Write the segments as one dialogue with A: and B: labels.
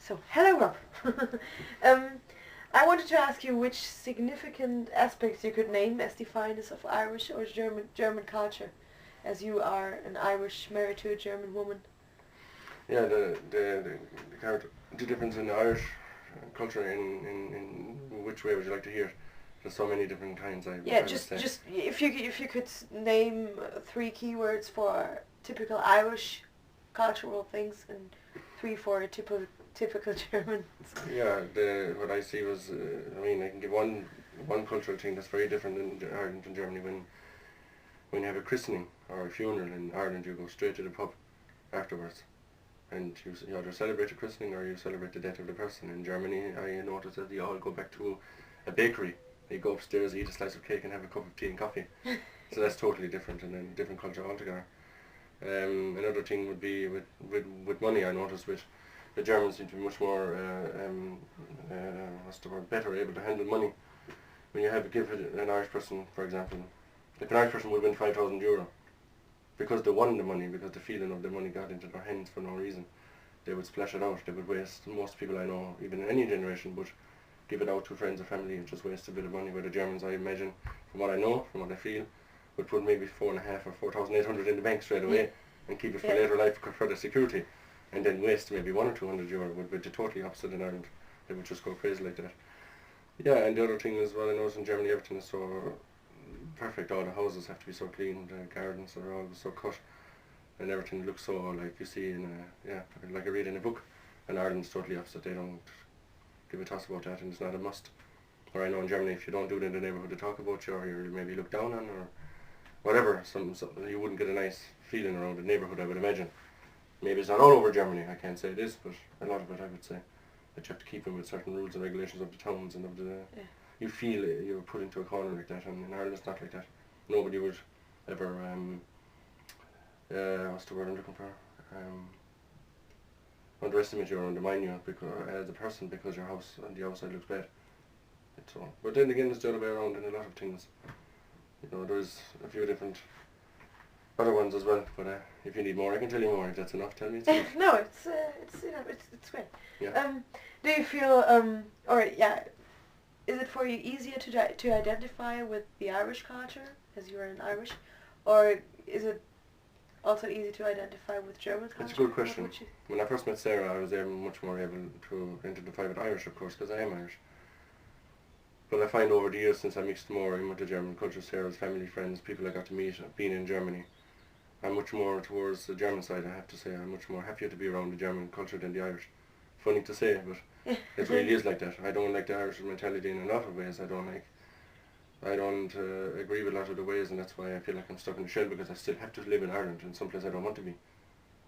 A: So, hello Rob. um, I wanted to ask you which significant aspects you could name as definers of Irish or German culture, as you are an Irish married to a German woman.
B: Yeah, the difference in the Irish culture in which way would you like to hear it? There's so many different kinds. I would say.
A: Just if you could name three keywords for typical Irish cultural things and three for typical German.
B: Yeah, what I see was I can give one cultural thing that's very different in Ireland and Germany. When you have a christening or a funeral in Ireland, you go straight to the pub afterwards. And you either celebrate a christening or you celebrate the death of the person. In Germany, I noticed that you all go back to a bakery. You go upstairs, eat a slice of cake and have a cup of tea and coffee. So that's totally different and a different culture altogether. Another thing would be with money. I noticed with the Germans seem to be much more better able to handle money. When you give an Irish person, for example, if an Irish person would win €5,000, because they won the money, because the feeling of the money got into their hands for no reason, they would splash it out. They would waste. Most people I know, even in any generation, would give it out to friends or family and just waste a bit of money. Where the Germans, I imagine, from what I know, from what I feel, would put maybe 4,500 or 4,800 in the bank straight away and keep it for later life for the security, and then waste maybe €100 or €200. Would be the totally opposite in Ireland. They would just go crazy like that. Yeah, and the other thing is, well, I noticed in Germany everything is so perfect. All the houses have to be so clean, the gardens are all so cut, and everything looks so like you see like I read in a book. And Ireland's totally opposite. They don't give a toss about that, and it's not a must. Or I know in Germany, if you don't do it in the neighbourhood, they talk about you, or you're maybe looked down on, or whatever. Some you wouldn't get a nice feeling around the neighbourhood, I would imagine. Maybe it's not all over Germany, I can't say it is, but a lot of it I would say. That you have to keep in with certain rules and regulations of the towns and of the... You feel you're put into a corner like that, and in Ireland it's not like that. Nobody would ever, what's the word I'm looking for? Underestimate you or undermine you as a person because your house on the outside looks bad. But then again, it's the other way around in a lot of things. There's a few different other ones as well, but if you need more, I can tell you more. If that's enough, tell me it's enough.
A: No, it's great.
B: Yeah.
A: Do you feel is it for you easier to identify with the Irish culture as you are in Irish, or is it also easy to identify with German culture?
B: It's a good question. When I first met Sarah, I was much more able to identify with Irish, of course, because I am Irish. But I find over the years, since I mixed more in with the German culture, Sarah's family, friends, people I got to meet, being in Germany, I'm much more towards the German side, I have to say. I'm much more happier to be around the German culture than the Irish. Funny to say, but it really is like that. I don't like the Irish mentality in a lot of ways. I don't agree with a lot of the ways, and that's why I feel like I'm stuck in the shell, because I still have to live in Ireland, in some place I don't want to be.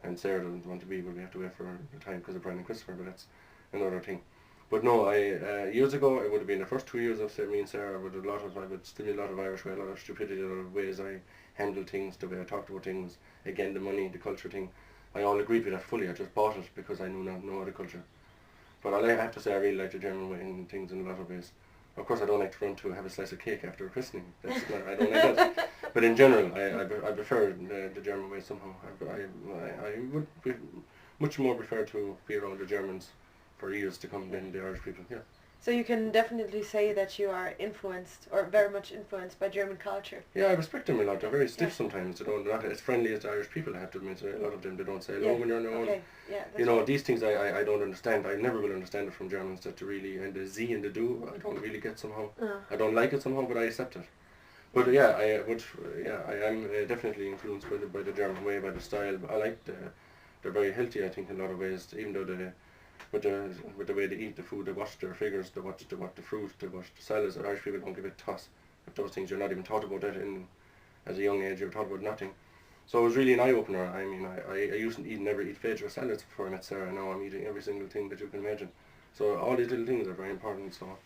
B: And Sarah doesn't want to be, but we have to wait for the time because of Brian and Christopher, but that's another thing. But no, years ago, it would have been the first 2 years of me and Sarah, I would still be a lot of Irish way, a lot of stupidity, a lot of ways I handle things, the way I talked about things, again, the money, the culture thing. I all agreed with that fully. I just bought it because I knew no other culture. But I have to say I really like the German way in things in a lot of ways. Of course, I don't like to run to have a slice of cake after a christening. I don't like that. But in general, I prefer the German way somehow. I would be much more prefer to be around the Germans for years to come than the Irish people. Yeah.
A: So you can definitely say that you are influenced, or very much influenced, by German culture.
B: Yeah, I respect them a lot. They're very stiff sometimes. They're not as friendly as the Irish people, I have to admit. A lot of them, they don't say hello when you're on your own.
A: Okay.
B: These things I don't understand. I never will understand it from Germans, that and the Z and the do, I don't really get somehow. I don't like it somehow, but I accept it. But I am definitely influenced by the German way, by the style. I like they're very healthy, I think, in a lot of ways, even though with the way they eat the food, they wash their figures, they watch the fruit, they watch the salads. Irish people don't give a toss. If those things, you're not even taught about that as a young age, you're taught about nothing. So it was really an eye-opener. I mean, I used to never eat veg or salads before I met Sarah. Now I'm eating every single thing that you can imagine. So all these little things are very important. So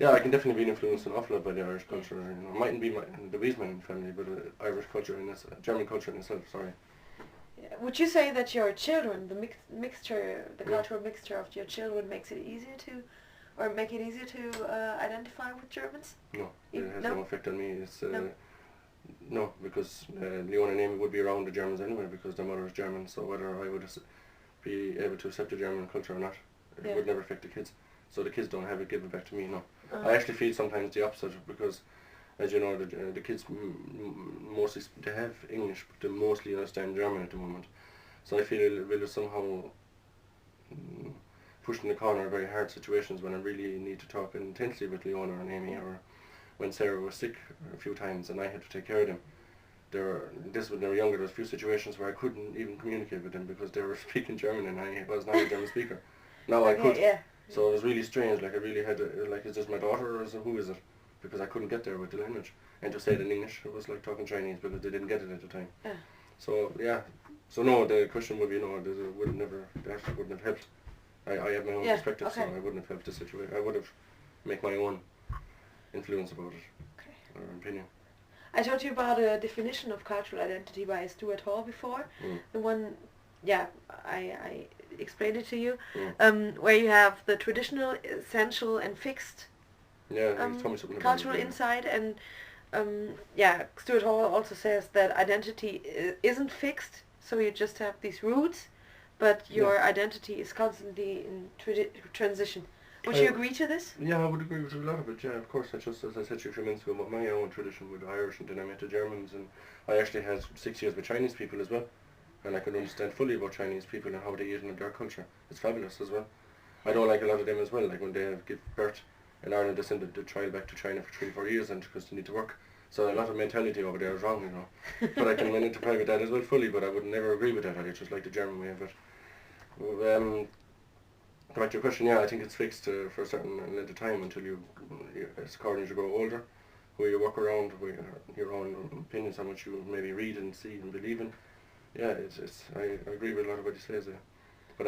B: yeah, I can definitely be influenced an awful lot by the Irish culture. It mightn't be the Wiesman family, but Irish culture German culture in itself. Sorry.
A: Would you say that your children, the cultural mixture of your children, make it easier to identify with Germans?
B: No, it has no effect on me. It's no, because Leona and Amy would be around the Germans anyway, because their mother is German. So whether I would be able to accept the German culture or not, It
A: Yeah.
B: would never affect the kids. So the kids don't have it given back to me, no.
A: Uh-huh.
B: I actually feel sometimes the opposite because, as you know, the kids mostly they have English, but they mostly understand German at the moment. So I feel we'll somehow pushed in the corner very hard situations when I really need to talk intensely with Leona and Amy,
A: Yeah.
B: or when Sarah was sick a few times and I had to take care of them. When they were younger, there was a few situations where I couldn't even communicate with them because they were speaking German and I was not a German speaker. Now I could.
A: Yeah.
B: So it was really strange, like I really had to, like, is this my daughter or who is it? Because I couldn't get there with the language. And to say it in English, it was like talking Chinese because they didn't get it at the time.
A: Yeah.
B: So yeah, so no, the question would be no, that wouldn't have helped. I have my own
A: Yeah,
B: perspective, so
A: okay.
B: I wouldn't have helped the situation. I would have make my own influence about it,
A: Okay.
B: or opinion.
A: I told you about a definition of cultural identity by Stuart Hall before.
B: Mm.
A: The one, yeah, I explained it to you,
B: Mm.
A: where you have the traditional, essential, and fixed
B: Yeah, you told me something about
A: cultural
B: it. Yeah.
A: insight, and yeah, Stuart Hall also says that identity isn't fixed, so you just have these roots, but your identity is constantly in transition. Would you agree to this?
B: Yeah, I would agree with a lot of it, yeah, of course. I just, as I said to you a few minutes ago, about my own tradition with Irish, and then I met the Germans, and I actually had 6 years with Chinese people as well, and I could understand fully about Chinese people and how they eat and their culture. It's fabulous as well. I don't like a lot of them as well, like when they give birth in Ireland, they send the child back to China for 3 or 4 years and because they need to work. So a lot of mentality over there is wrong, you know. But I can identify with that as well fully, but I would never agree with that. I just like the German way of it. Back to your question, yeah, I think it's fixed for a certain length of time until it's according as you grow older, where you work around, where your own opinions, how much you maybe read and see and believe in. Yeah, I agree with a lot of what you say there.